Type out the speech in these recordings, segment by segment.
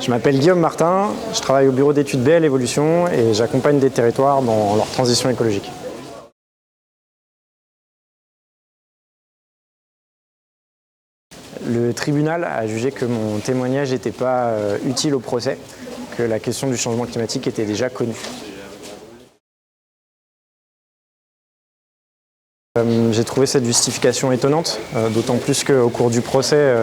Je m'appelle Guillaume Martin, je travaille au bureau d'études BL Evolution et j'accompagne des territoires dans leur transition écologique. Le tribunal a jugé que mon témoignage n'était pas utile au procès, que la question du changement climatique était déjà connue. J'ai trouvé cette justification étonnante, d'autant plus qu'au cours du procès,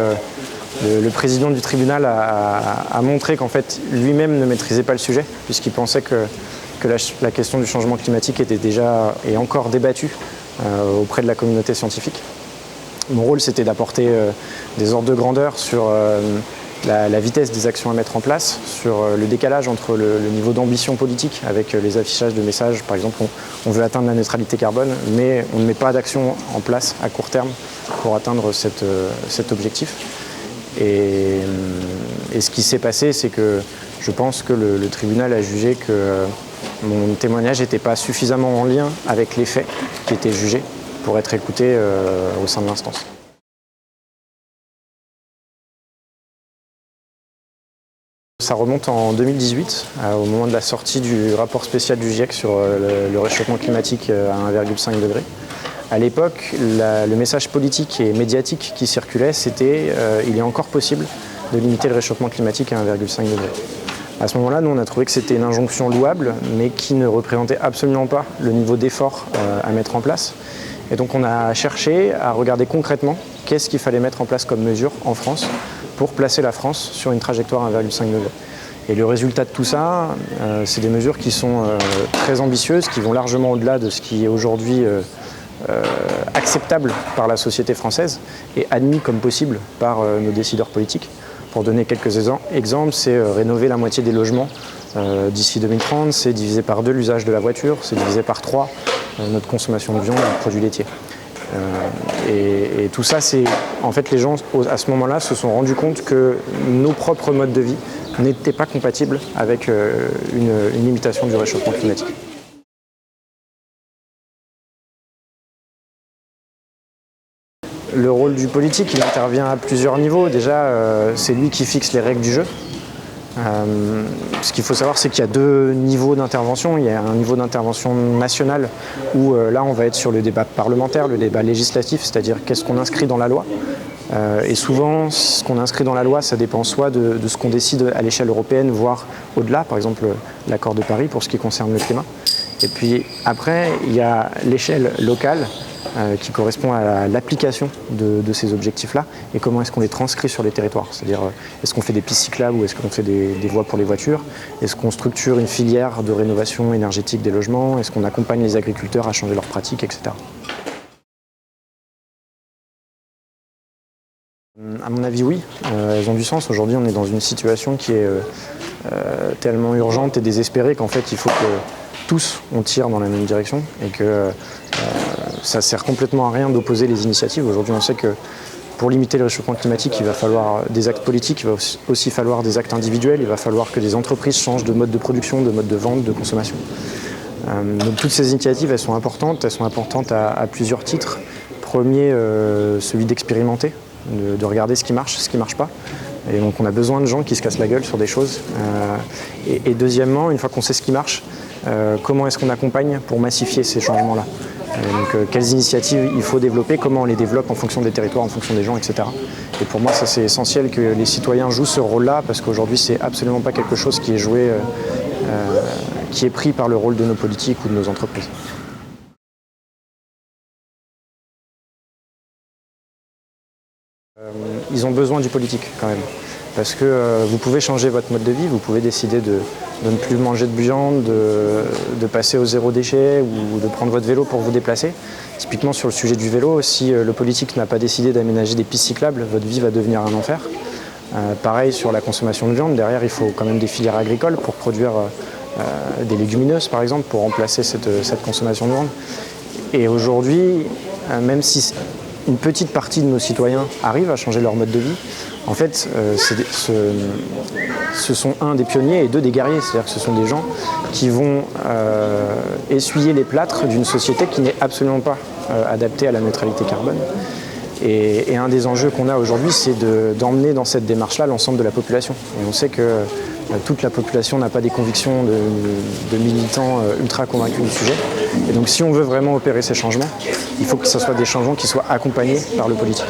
le président du tribunal a montré qu'en fait lui-même ne maîtrisait pas le sujet, puisqu'il pensait que la question du changement climatique était déjà et encore débattue auprès de la communauté scientifique. Mon rôle, c'était d'apporter des ordres de grandeur sur la vitesse des actions à mettre en place, sur le décalage entre le niveau d'ambition politique avec les affichages de messages. Par exemple, on veut atteindre la neutralité carbone, mais on ne met pas d'action en place à court terme pour atteindre cet objectif. Et ce qui s'est passé, c'est que je pense que le tribunal a jugé que mon témoignage n'était pas suffisamment en lien avec les faits qui étaient jugés pour être écouté au sein de l'instance. Ça remonte en 2018, au moment de la sortie du rapport spécial du GIEC sur le réchauffement climatique à 1,5 degré. À l'époque, le message politique et médiatique qui circulait, c'était il est encore possible de limiter le réchauffement climatique à 1,5 degré. À ce moment-là, nous, on a trouvé que c'était une injonction louable, mais qui ne représentait absolument pas le niveau d'effort à mettre en place. Et donc, on a cherché à regarder concrètement qu'est-ce qu'il fallait mettre en place comme mesure en France pour placer la France sur une trajectoire à 1,5 degré. Et le résultat de tout ça, c'est des mesures qui sont très ambitieuses, qui vont largement au-delà de ce qui est aujourd'hui acceptable par la société française et admis comme possible par nos décideurs politiques. Pour donner quelques exemples, c'est rénover la moitié des logements d'ici 2030, c'est diviser par 2 l'usage de la voiture, c'est diviser par 3 notre consommation de viande et de produits laitiers. Et tout ça, c'est en fait les gens à ce moment-là se sont rendus compte que nos propres modes de vie n'étaient pas compatibles avec une limitation du réchauffement climatique. Le rôle du politique, il intervient à plusieurs niveaux. Déjà, c'est lui qui fixe les règles du jeu. Ce qu'il faut savoir, c'est qu'il y a 2 niveaux d'intervention. Il y a un niveau d'intervention national où là, on va être sur le débat parlementaire, le débat législatif, c'est-à-dire qu'est-ce qu'on inscrit dans la loi. Et souvent, ce qu'on inscrit dans la loi, ça dépend soit de ce qu'on décide à l'échelle européenne, voire au-delà, par exemple l'accord de Paris pour ce qui concerne le climat. Et puis après, il y a l'échelle locale qui correspond à l'application de ces objectifs-là et comment est-ce qu'on les transcrit sur les territoires. C'est-à-dire, est-ce qu'on fait des pistes cyclables ou est-ce qu'on fait des voies pour les voitures? Est-ce qu'on structure une filière de rénovation énergétique des logements? Est-ce qu'on accompagne les agriculteurs à changer leurs pratiques, etc. À mon avis, oui, elles ont du sens. Aujourd'hui, on est dans une situation qui est tellement urgente et désespérée qu'en fait, il faut que tous, on tire dans la même direction et que ça ne sert complètement à rien d'opposer les initiatives. Aujourd'hui, on sait que pour limiter le réchauffement climatique, il va falloir des actes politiques, il va aussi falloir des actes individuels, il va falloir que des entreprises changent de mode de production, de mode de vente, de consommation. Donc toutes ces initiatives, elles sont importantes à plusieurs titres. Premier, celui d'expérimenter, de regarder ce qui marche pas. Et donc on a besoin de gens qui se cassent la gueule sur des choses. Et deuxièmement, une fois qu'on sait ce qui marche, comment est-ce qu'on accompagne pour massifier ces changements-là? Donc quelles initiatives il faut développer, comment on les développe en fonction des territoires, en fonction des gens, etc. Et pour moi, ça c'est essentiel que les citoyens jouent ce rôle-là parce qu'aujourd'hui, c'est absolument pas quelque chose qui est joué, qui est pris par le rôle de nos politiques ou de nos entreprises. Ils ont besoin du politique quand même. Parce que vous pouvez changer votre mode de vie, vous pouvez décider de ne plus manger de viande, de passer au 0 déchet ou de prendre votre vélo pour vous déplacer. Typiquement sur le sujet du vélo, si le politique n'a pas décidé d'aménager des pistes cyclables, votre vie va devenir un enfer. Pareil sur la consommation de viande, derrière il faut quand même des filières agricoles pour produire des légumineuses par exemple, pour remplacer cette consommation de viande. Et aujourd'hui, même si une petite partie de nos citoyens arrivent à changer leur mode de vie, en fait, ce sont des pionniers et des guerriers. C'est-à-dire que ce sont des gens qui vont essuyer les plâtres d'une société qui n'est absolument pas adaptée à la neutralité carbone. Et un des enjeux qu'on a aujourd'hui, c'est d'emmener dans cette démarche-là l'ensemble de la population. Et on sait que toute la population n'a pas des convictions de militants ultra convaincus du sujet. Et donc si on veut vraiment opérer ces changements, il faut que ce soit des changements qui soient accompagnés par le politique.